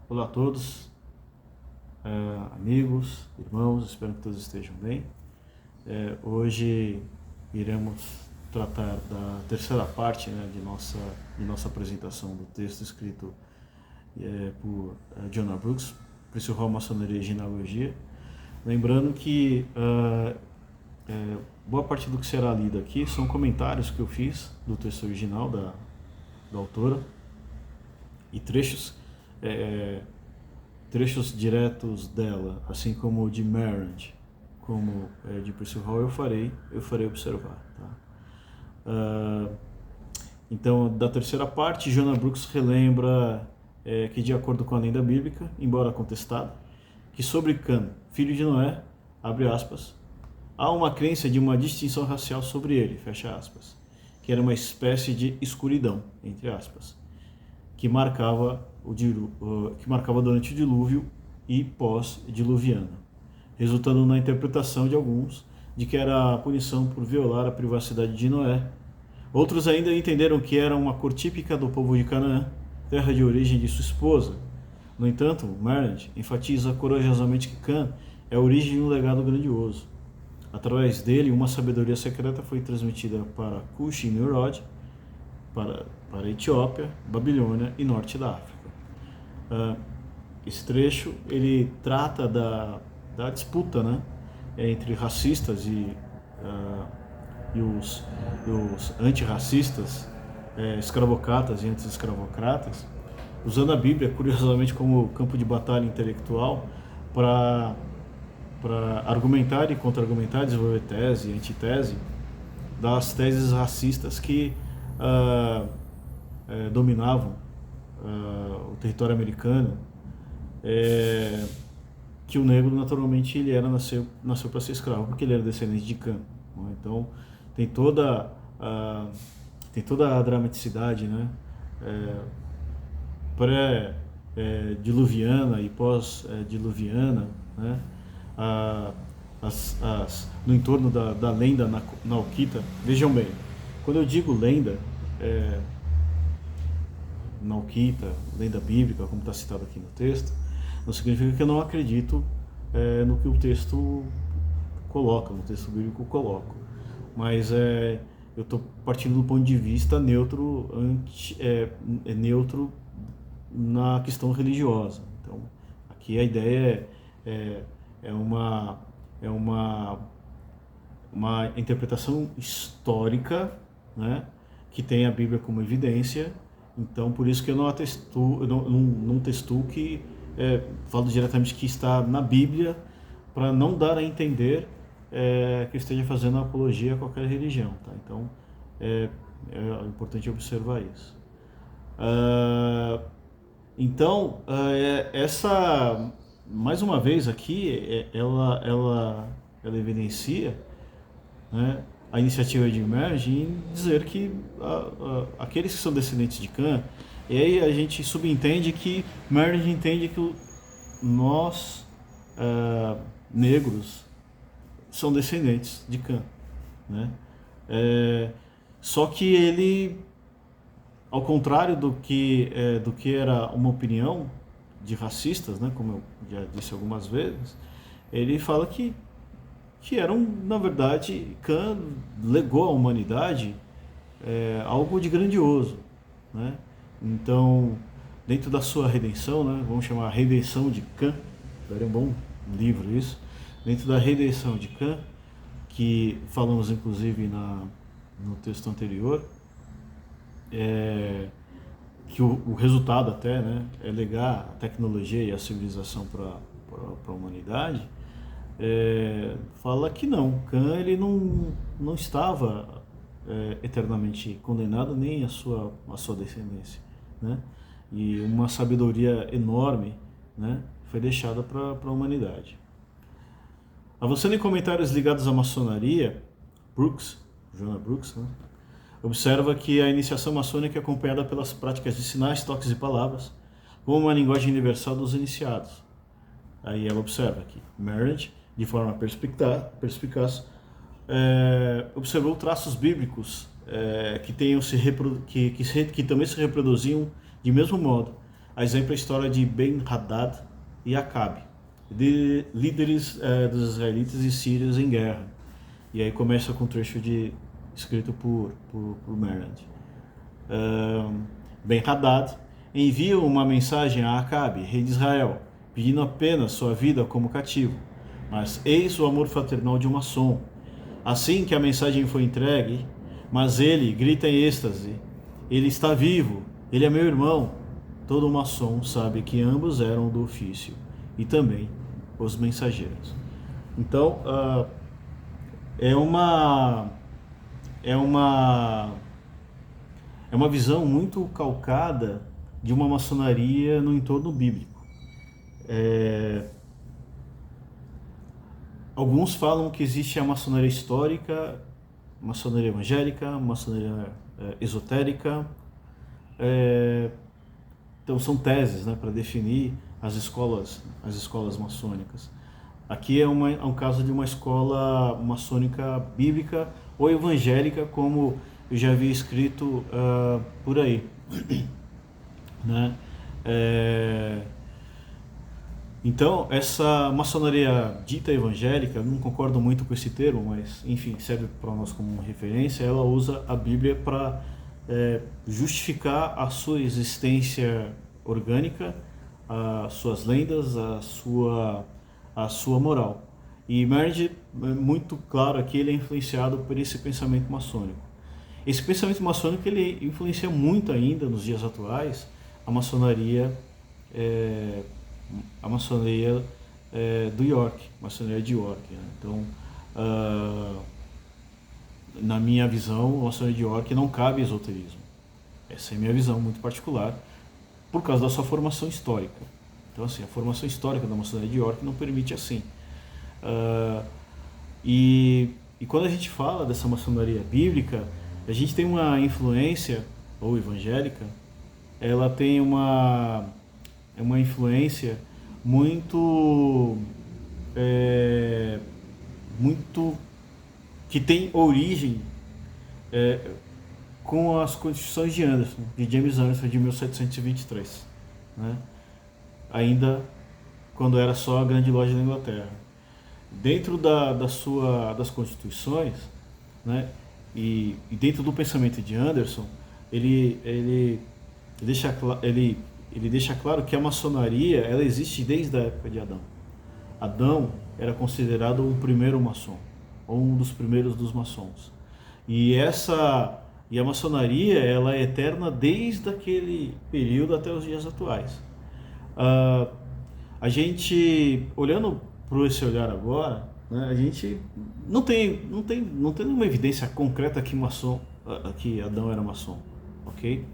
Olá a todos, amigos, irmãos, espero que todos estejam bem. Hoje iremos tratar da terceira parte, né, de nossa apresentação do texto escrito por Jonah Brooks, Principal Maçonaria e Genealogia. Lembrando que boa parte do que será lido aqui são comentários que eu fiz do texto original da autora e trechos diretos dela, assim como de Marriage, como de Percy Hall, eu farei observar. Tá? Então, da terceira parte, Jonah Brooks relembra que, de acordo com a lenda bíblica, embora contestada, que sobre Cã, filho de Noé, abre aspas, há uma crença de uma distinção racial sobre ele, fecha aspas, que era uma espécie de escuridão, entre aspas, que marcava durante o dilúvio e pós-diluviana, resultando na interpretação de alguns de que era a punição por violar a privacidade de Noé. Outros ainda entenderam que era uma cor típica do povo de Canaã, terra de origem de sua esposa. No entanto, Marland enfatiza corajosamente que Cã é a origem de um legado grandioso. Através dele, uma sabedoria secreta foi transmitida para Cush e Nimrod, para a Etiópia, Babilônia e norte da África. Esse trecho ele trata da disputa, né, entre racistas e os antirracistas, escravocratas e anti-escravocratas, usando a Bíblia, curiosamente, como campo de batalha intelectual para argumentar e contra-argumentar, desenvolver tese e antitese das teses racistas que dominavam o território americano, que o negro naturalmente nasceu para ser escravo porque ele era descendente de Cã. Então tem toda a dramaticidade, né, pré-diluviana e pós-diluviana, né, no entorno da lenda Naukita. Vejam bem, quando eu digo lenda, Naukita, lenda bíblica, como está citado aqui no texto, não significa que eu não acredito no que o texto coloca, no texto bíblico coloca. Mas eu estou partindo do ponto de vista neutro, neutro na questão religiosa. Então, aqui a ideia é uma interpretação histórica, né, que tem a Bíblia como evidência. Então, por isso que eu não testuo que falo diretamente que está na Bíblia, para não dar a entender que eu esteja fazendo apologia a qualquer religião. Tá? Então, é importante observar isso. Então, essa, mais uma vez aqui, ela evidencia, né, a iniciativa de Marland em dizer que aqueles que são descendentes de Cã, e aí a gente subentende que Marland entende que nós, negros, são descendentes de Cã, né? Só que ele, ao contrário do que era uma opinião de racistas, né, como eu já disse algumas vezes, ele fala que na verdade, Cã legou à humanidade algo de grandioso, né? Então, dentro da sua redenção, né, vamos chamar a redenção de Cã, daria um bom livro isso, dentro da redenção de Cã, que falamos inclusive no texto anterior, que o resultado até, né, é legar a tecnologia e a civilização para a humanidade. Fala que não, Cã ele não estava eternamente condenado, nem a sua descendência, né? E uma sabedoria enorme, né, foi deixada para a humanidade. Avançando em comentários ligados à maçonaria, Jonah Brooks, né, observa que a iniciação maçônica é acompanhada pelas práticas de sinais, toques e palavras, como uma linguagem universal dos iniciados. Aí ela observa que Marriage, de forma perspicaz, observou traços bíblicos que também se reproduziam de mesmo modo, A exemplo, a história de Ben-Hadad e Acabe, líderes dos israelitas e sírios em guerra. E aí começa com um trecho escrito por Merland. Ben-Hadad envia uma mensagem a Acabe, rei de Israel, pedindo apenas sua vida como cativo. Mas eis o amor fraternal de um maçom. Assim que a mensagem foi entregue, mas ele grita em êxtase: ele está vivo, ele é meu irmão. Todo maçom sabe que ambos eram do ofício e também os mensageiros. Então, é uma visão muito calcada de uma maçonaria no entorno bíblico. Alguns falam que existe a maçonaria histórica, maçonaria evangélica, maçonaria esotérica. Então são teses, né, para definir as escolas maçônicas. Aqui é um caso de uma escola maçônica bíblica ou evangélica, como eu já havia escrito por aí, né? Então, essa maçonaria dita evangélica, eu não concordo muito com esse termo, mas enfim, serve para nós como referência. Ela usa a Bíblia para justificar a sua existência orgânica, as suas lendas, a sua moral. E Merge, muito claro aqui, ele é influenciado por esse pensamento maçônico. Esse pensamento maçônico ele influencia muito ainda nos dias atuais a maçonaria do York, maçonaria de York, né? Então, na minha visão, a maçonaria de York não cabe esoterismo. Essa é a minha visão muito particular, por causa da sua formação histórica. Então, assim, a formação histórica da maçonaria de York não permite assim. E quando a gente fala dessa maçonaria bíblica, a gente tem uma influência, ou evangélica, ela tem uma influência muito que tem origem com as Constituições de Anderson, de James Anderson, de 1723, né? Ainda quando era só a Grande Loja da Inglaterra. Dentro das Constituições, né, e dentro do pensamento de Anderson, ele deixa claro que a maçonaria ela existe desde a época de Adão. Adão era considerado o primeiro maçom, ou um dos primeiros dos maçons. E a maçonaria ela é eterna desde aquele período até os dias atuais. A gente, olhando por esse olhar agora, né, a gente não tem nenhuma evidência concreta que Adão era maçom, ok?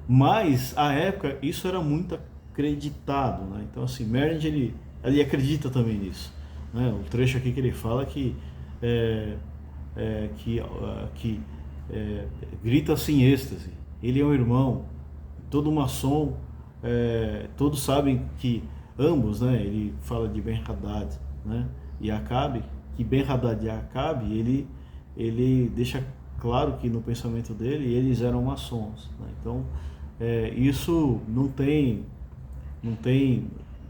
Mas à época isso era muito acreditado, né? Então assim, Merritt ele acredita também nisso, né? O trecho aqui que ele fala que grita assim em êxtase, ele é um irmão, todo maçom, todos sabem que ambos, né? Ele fala de Ben-Hadad, né? E Acabe, que Ben-Hadad e Acabe, ele deixa claro que no pensamento dele eles eram maçons, né? Então isso não tem,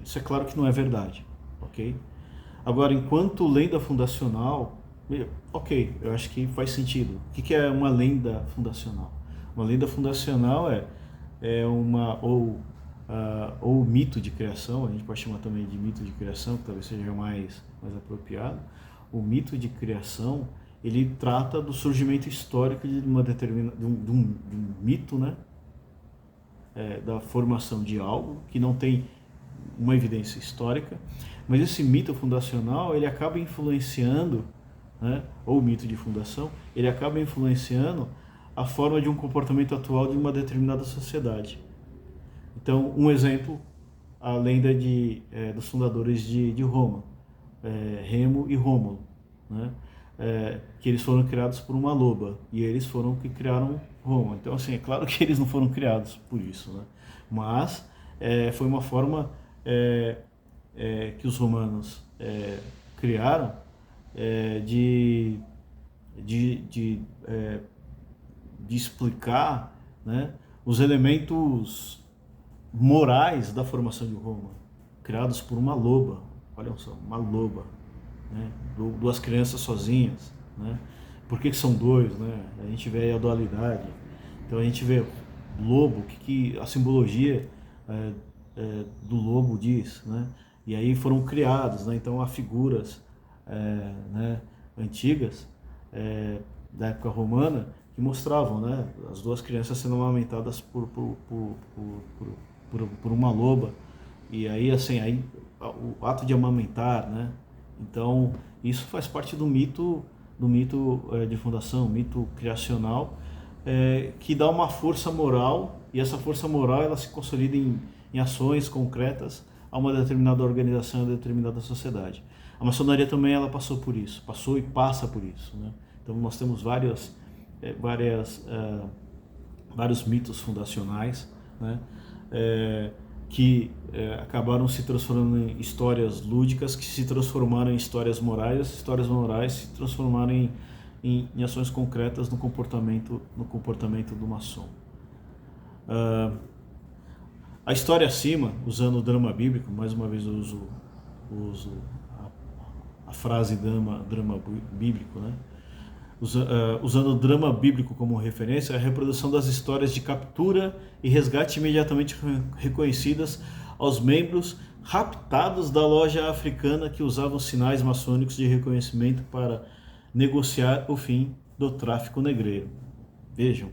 isso é claro que não é verdade, ok? Agora, enquanto lenda fundacional, ok, eu acho que faz sentido. O que é uma lenda fundacional? Uma lenda fundacional ou mito de criação, a gente pode chamar também de mito de criação, que talvez seja mais apropriado. O mito de criação, ele trata do surgimento histórico de um mito, né? Da formação de algo que não tem uma evidência histórica, mas esse mito fundacional ele acaba influenciando, né, ou mito de fundação, ele acaba influenciando a forma de um comportamento atual de uma determinada sociedade. Então, um exemplo, a lenda dos fundadores de Roma, Remo e Rômulo, né? Que eles foram criados por uma loba e eles foram que criaram Roma. Então, assim, é claro que eles não foram criados por isso, né? Mas foi uma forma que os romanos criaram de explicar, né, os elementos morais da formação de Roma, criados por uma loba. Olha só, uma loba, né? Duas crianças sozinhas, né? Por que são dois, né? A gente vê aí a dualidade. Então a gente vê lobo, que a simbologia do lobo diz, né? E aí foram criados, né? Então há figuras né, antigas da época romana que mostravam, né, as duas crianças sendo amamentadas por uma loba. E aí, assim, aí, o ato de amamentar, né? Então, isso faz parte do mito de fundação, mito criacional, que dá uma força moral, e essa força moral ela se consolida em ações concretas a uma determinada organização, a uma determinada sociedade. A maçonaria também ela passou por isso, passou e passa por isso, né? Então, nós temos vários mitos fundacionais, né? Que acabaram se transformando em histórias lúdicas, que se transformaram em histórias morais se transformaram em ações concretas no comportamento do maçom. A história acima, usando o drama bíblico, mais uma vez eu uso a frase drama bíblico, né? Usando o drama bíblico como referência, a reprodução das histórias de captura e resgate imediatamente reconhecidas aos membros raptados da loja africana que usavam sinais maçônicos de reconhecimento para negociar o fim do tráfico negreiro. Vejam,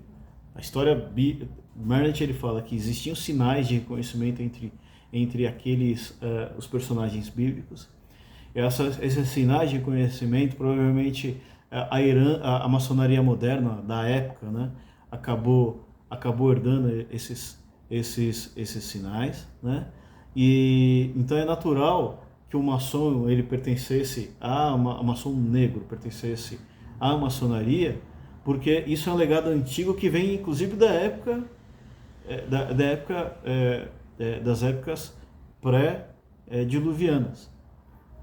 a história Marnet ele fala que existiam sinais de reconhecimento entre aqueles os personagens bíblicos. Esses sinais de reconhecimento provavelmente a maçonaria moderna da época, né, acabou herdando esses sinais, né? E então é natural que o maçom ele pertencesse a maçom negro pertencesse à maçonaria, porque isso é um legado antigo que vem inclusive da época das épocas pré-diluvianas,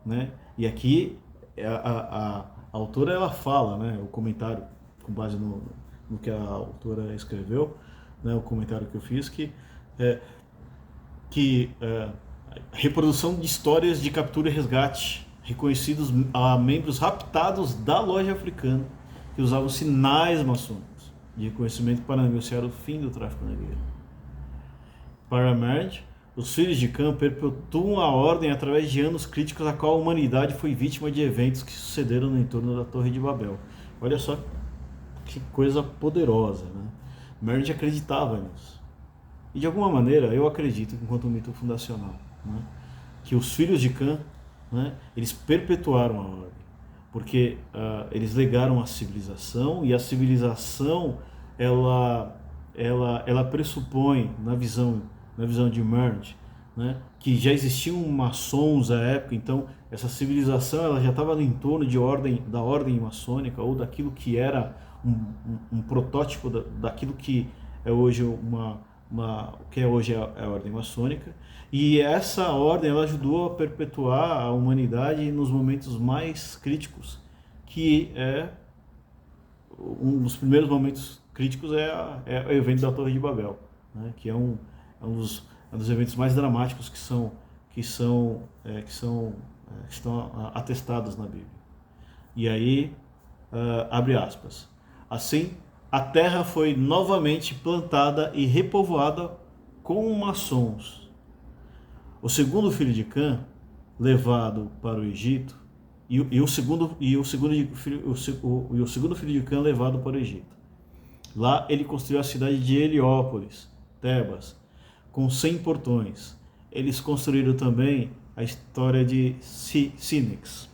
né? E aqui a autora ela fala, né, o comentário com base no que a autora escreveu, né, o comentário que eu fiz, que reprodução de histórias de captura e resgate reconhecidos a membros raptados da loja africana que usavam sinais maçônicos de reconhecimento para negociar o fim do tráfico negreiro. Para Marnet, os filhos de Cã perpetuam a ordem através de anos críticos a qual a humanidade foi vítima de eventos que sucederam no entorno da Torre de Babel. Olha só que coisa poderosa, né? Marnet acreditava nisso. E de alguma maneira eu acredito, enquanto um mito fundacional, né, que os filhos de Cã, né, eles perpetuaram a ordem, porque eles legaram a civilização, e a civilização ela pressupõe na visão de Marnet, né, que já existiam maçons à época. Então essa civilização ela já estava em torno da ordem maçônica, ou daquilo que era um protótipo daquilo que é hoje a ordem maçônica, e essa ordem ela ajudou a perpetuar a humanidade nos momentos mais críticos, que é um dos primeiros momentos críticos é o evento da Torre de Babel, né, que é um dos eventos mais dramáticos que estão atestados na Bíblia. E aí, abre aspas, assim, a terra foi novamente plantada e repovoada com maçons. O segundo filho de Cã, levado para o Egito, e o segundo filho de Cã levado para o Egito. Lá ele construiu a cidade de Heliópolis, Tebas, com 100 portões. Eles construíram também a história de Sínex,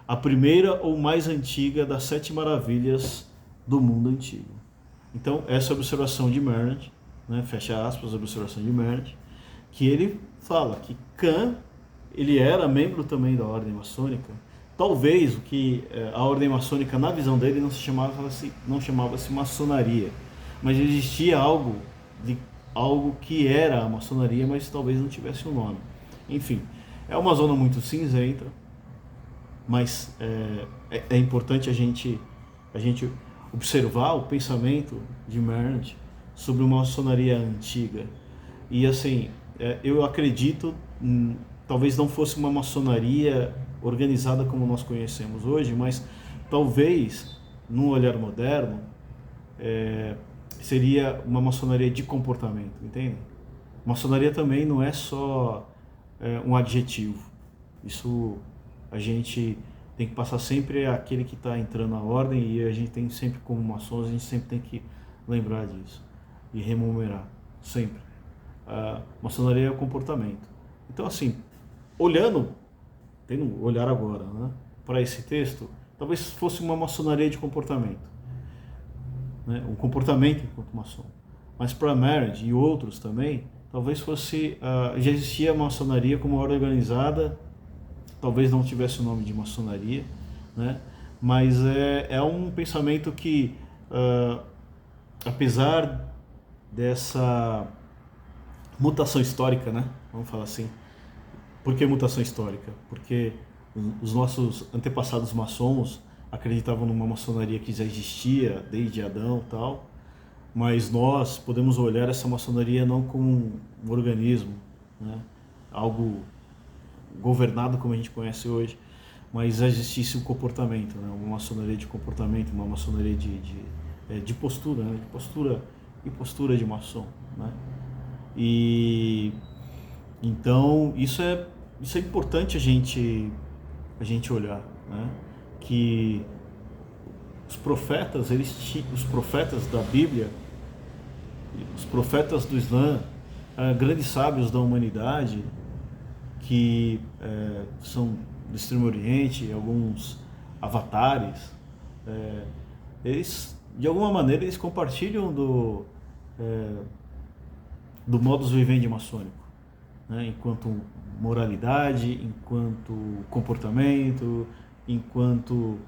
a primeira ou mais antiga das 7 maravilhas do mundo antigo. Então, essa observação de Marnet, né, fecha aspas, a observação de Marnet, que ele fala que Cã, ele era membro também da ordem maçônica. Talvez o que a ordem maçônica, na visão dele, não chamava-se maçonaria, mas existia algo que era a maçonaria, mas talvez não tivesse um nome. Enfim, é uma zona muito cinzenta, mas é importante a gente observar o pensamento de Marnet sobre uma maçonaria antiga. E assim, eu acredito, talvez não fosse uma maçonaria organizada como nós conhecemos hoje, mas talvez, num olhar moderno, seria uma maçonaria de comportamento, entende? Maçonaria também não é só um adjetivo. Isso a gente tem que passar sempre aquele que está entrando na ordem, e a gente tem sempre, como maçons, a gente sempre tem que lembrar disso e rememorar, sempre. A maçonaria é o comportamento. Então, assim, tendo um olhar agora, né, para esse texto, talvez fosse uma maçonaria de comportamento, né, um comportamento enquanto maçom. Mas para Marriage e outros também, talvez fosse, já existia a maçonaria como ordem organizada, talvez não tivesse o nome de maçonaria, né, mas é um pensamento que, apesar dessa mutação histórica, né, vamos falar assim. Por que mutação histórica? Porque os nossos antepassados maçons acreditavam numa maçonaria que já existia desde Adão e tal, mas nós podemos olhar essa maçonaria não como um organismo, né? Algo governado como a gente conhece hoje, mas já existisse um comportamento, né? Uma maçonaria de comportamento, uma maçonaria de postura, né? De postura de maçom, né? E então isso é importante a gente olhar, né? Que os profetas da Bíblia, os profetas do Islã, grandes sábios da humanidade, que são do Extremo Oriente, alguns avatares, eles, de alguma maneira, eles compartilham do modus vivendi maçônico, né? Enquanto moralidade, enquanto comportamento, enquanto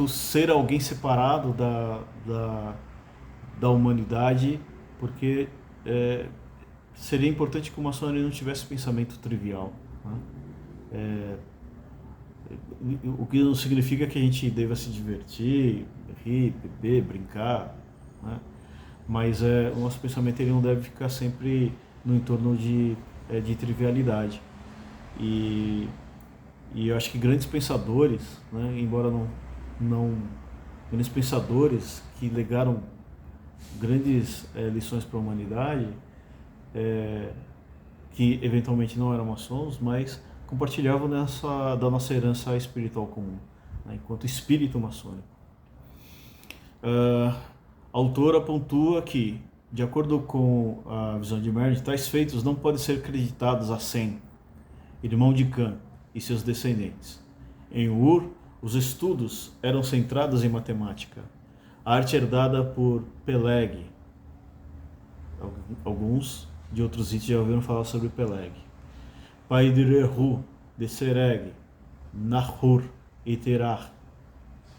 ser alguém separado da humanidade, porque seria importante que o maçonaria não tivesse pensamento trivial, né? O que não significa que a gente deva se divertir, rir, beber, brincar, né? Mas o nosso pensamento ele não deve ficar sempre no entorno de trivialidade. E eu acho que grandes pensadores, né, embora grandes pensadores que legaram grandes lições para a humanidade, que eventualmente não eram maçons, mas compartilhavam da nossa herança espiritual comum, né, enquanto espírito maçônico. A autora pontua que, de acordo com a visão de Marriage, tais feitos não podem ser acreditados a Sem, irmão de Cã, e seus descendentes. Em Ur, os estudos eram centrados em matemática, a arte herdada por Peleg. Alguns de outros itens já ouviram falar sobre Peleg. Pai de Rehu, de Sereg, Nahor e Terah,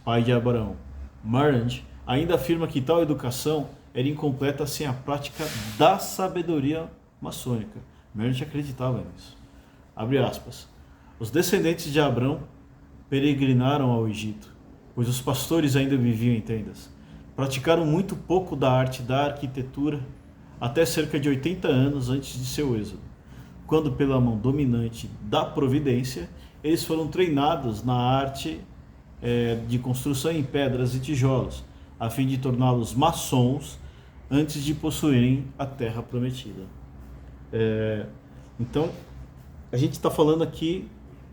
pai de Abraão. Marriage ainda afirma que tal educação era incompleta sem a prática da sabedoria maçônica. Marriage acreditava nisso. Abre aspas. Os descendentes de Abrão peregrinaram ao Egito, pois os pastores ainda viviam em tendas. Praticaram muito pouco da arte da arquitetura até cerca de 80 anos antes de seu êxodo, quando pela mão dominante da providência, eles foram treinados na arte de construção em pedras e tijolos, a fim de torná-los maçons antes de possuírem a terra prometida. Então, a gente está falando aqui,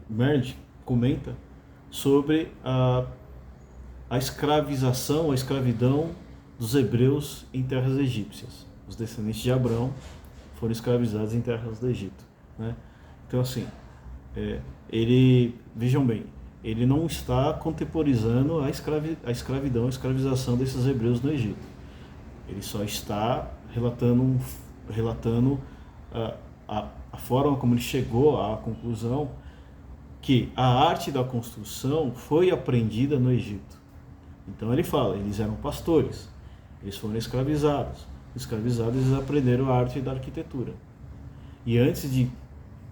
Marriage comenta sobre a escravização, a escravidão dos hebreus em terras egípcias. Os descendentes de Abrão foram escravizados em terras do Egito, né? Então, assim, vejam bem, ele não está contemporizando a escravidão, a escravização desses hebreus no Egito. Ele só está relatando a forma como ele chegou à conclusão que a arte da construção foi aprendida no Egito. Então ele fala, eles eram pastores, eles foram escravizados, eles aprenderam a arte da arquitetura. E antes de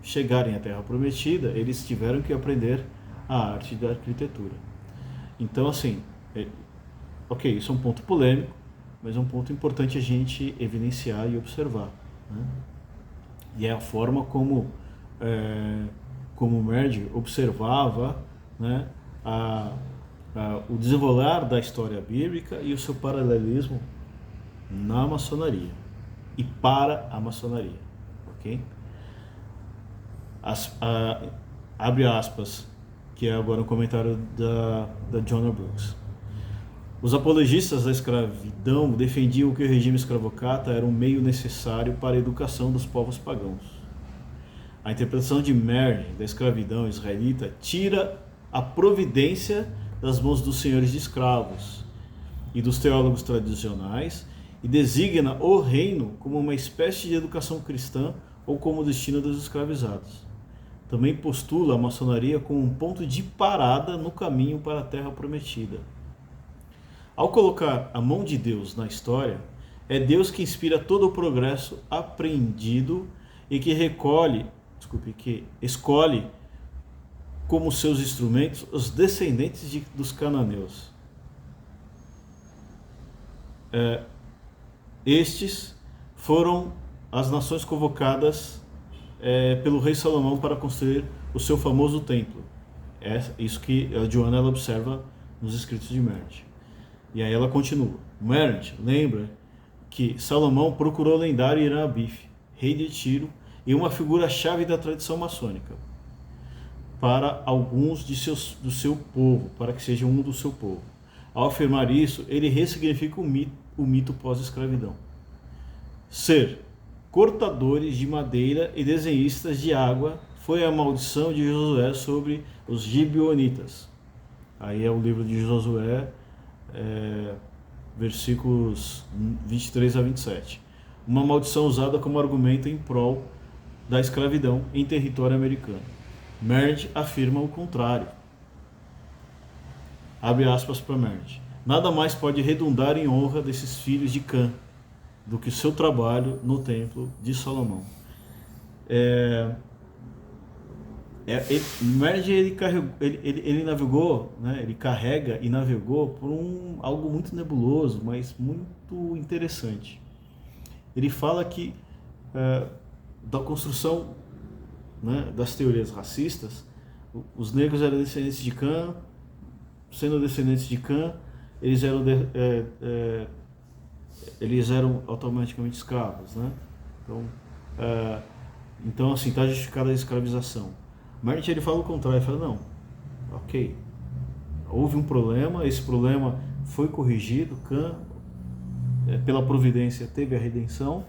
chegarem à Terra Prometida, eles tiveram que aprender a arte da arquitetura. Então, assim, ok, isso é um ponto polêmico, mas é um ponto importante a gente evidenciar e observar, né? E é a forma como o Merge observava, né, o desenrolar da história bíblica e o seu paralelismo na maçonaria e para a maçonaria, ok? Abre aspas, que é agora um comentário da Jonah Brooks. Os apologistas da escravidão defendiam que o regime escravocrata era um meio necessário para a educação dos povos pagãos. A interpretação de Merge da escravidão israelita tira a providência das mãos dos senhores de escravos e dos teólogos tradicionais e designa o reino como uma espécie de educação cristã ou como o destino dos escravizados. Também postula a maçonaria como um ponto de parada no caminho para a Terra Prometida. Ao colocar a mão de Deus na história, é Deus que inspira todo o progresso aprendido e que escolhe como seus instrumentos os descendentes dos cananeus. Estes foram as nações convocadas pelo rei Salomão para construir o seu famoso templo. É isso que a Joana ela observa nos escritos de Merge. E aí ela continua. Merge lembra que Salomão procurou o lendário Irã Abif, rei de Tiro, e uma figura-chave da tradição maçônica, para alguns do seu povo, para que seja um do seu povo. Ao afirmar isso, ele ressignifica o mito pós-escravidão. Ser cortadores de madeira e desenhistas de água foi a maldição de Josué sobre os gibeonitas. Aí é o livro de Josué, versículos 23 a 27. Uma maldição usada como argumento em prol da escravidão em território americano. Merge afirma o contrário. Abre aspas para Merge. Nada mais pode redundar em honra desses filhos de Cã do que o seu trabalho no templo de Salomão. Merge ele navegou, né, ele carrega e navegou por algo muito nebuloso, mas muito interessante. Ele fala que da construção, né, das teorias racistas, os negros eram descendentes de Cã, sendo descendentes de Cã, eles eram automaticamente escravos, né? Então assim, está justificada a escravização. Merge ele fala o contrário, ele fala, não, ok, houve um problema, esse problema foi corrigido, Cã, pela providência, teve a redenção,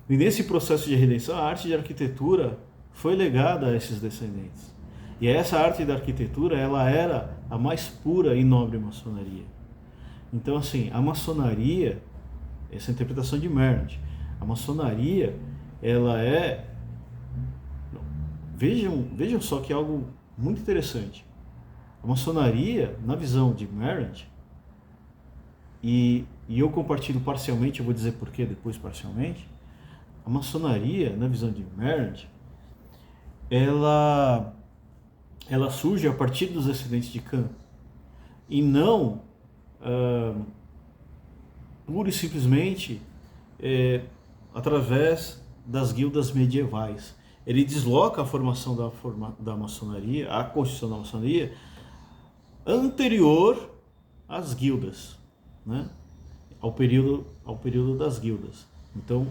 e nesse processo de redenção, a arte de arquitetura foi legada a esses descendentes. E essa arte da arquitetura, ela era a mais pura e nobre maçonaria. Então, assim, a maçonaria, essa interpretação de Merge, a maçonaria, ela é... Vejam só que é algo muito interessante. A maçonaria, na visão de Merge, e eu compartilho parcialmente, eu vou dizer por que depois parcialmente, a maçonaria, na visão de Merge, ela surge a partir dos descendentes de Cã, e não pura e simplesmente através das guildas medievais. Ele desloca a formação da maçonaria, a constituição da maçonaria, anterior às guildas, né? ao período das guildas. Então,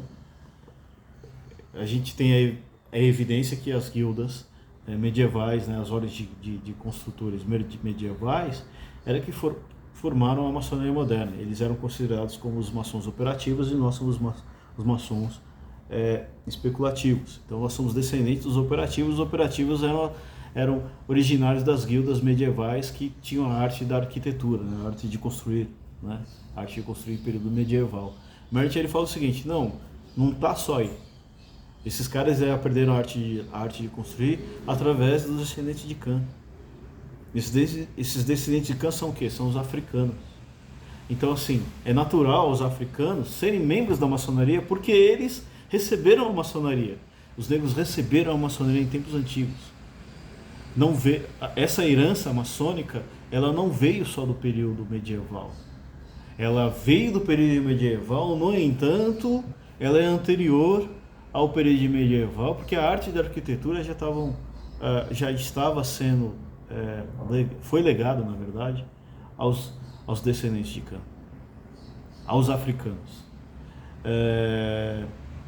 a gente tem aí a evidência que as guildas medievais, né, as ordens de construtores medievais, era que formaram a maçonaria moderna. Eles eram considerados como os maçons operativos e nós somos os maçons especulativos. Então nós somos descendentes dos operativos. Os operativos eram originários das guildas medievais que tinham a arte da arquitetura, né, a arte de construir, né, a arte de construir no período medieval. Merge ele fala o seguinte, não está só aí. Esses caras aprenderam a arte de construir através dos descendentes de Cã. Esses descendentes de Cã são o quê? São os africanos. Então, assim, é natural os africanos serem membros da maçonaria porque eles receberam a maçonaria. Os negros receberam a maçonaria em tempos antigos. Essa herança maçônica, ela não veio só do período medieval. ela veio do período medieval, no entanto, ela é anterior ao período medieval, porque a arte da arquitetura já estava sendo, foi legado, na verdade, aos descendentes de Cã, aos africanos.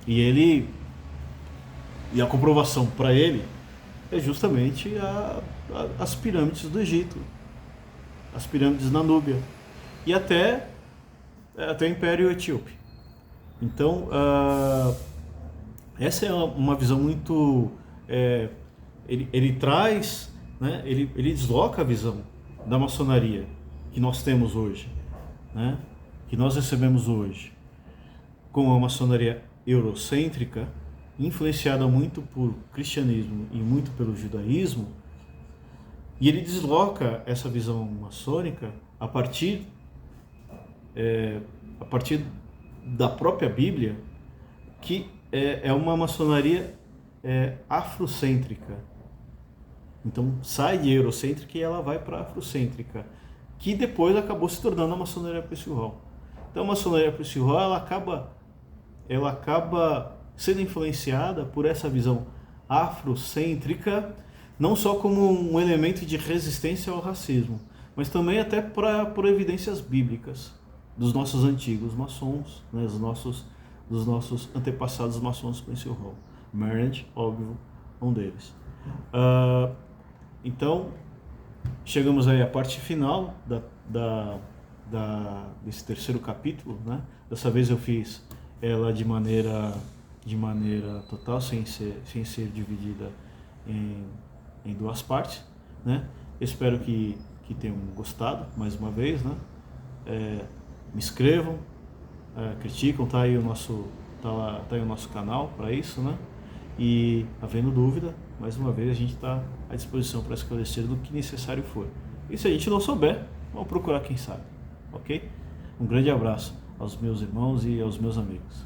E a comprovação para ele é justamente as pirâmides do Egito, as pirâmides na Núbia e até o Império Etíope. Então, essa é uma visão muito... ele traz, né, ele desloca a visão da maçonaria que nós temos hoje, né, que nós recebemos hoje, com a maçonaria eurocêntrica, influenciada muito por cristianismo e muito pelo judaísmo, e ele desloca essa visão maçônica a partir da própria Bíblia, que é uma maçonaria afrocêntrica. Então sai de eurocêntrica e ela vai para afrocêntrica, que depois acabou se tornando a maçonaria Percival Hall. Então a maçonaria Percival Hall ela acaba sendo influenciada por essa visão afrocêntrica, não só como um elemento de resistência ao racismo, mas também até por evidências bíblicas dos nossos antigos maçons, né, dos nossos antepassados maçons Percival Hall. Marriage, óbvio, um deles. Então, chegamos aí à parte final desse terceiro capítulo, né? Dessa vez eu fiz ela de maneira total, sem ser dividida em duas partes, né? Espero que tenham gostado, mais uma vez, né? Me inscrevam, criticam, tá aí o nosso canal para isso, né? E, havendo dúvida, mais uma vez a gente está à disposição para esclarecer do que necessário for. E se a gente não souber, vamos procurar quem sabe, ok? Um grande abraço aos meus irmãos e aos meus amigos.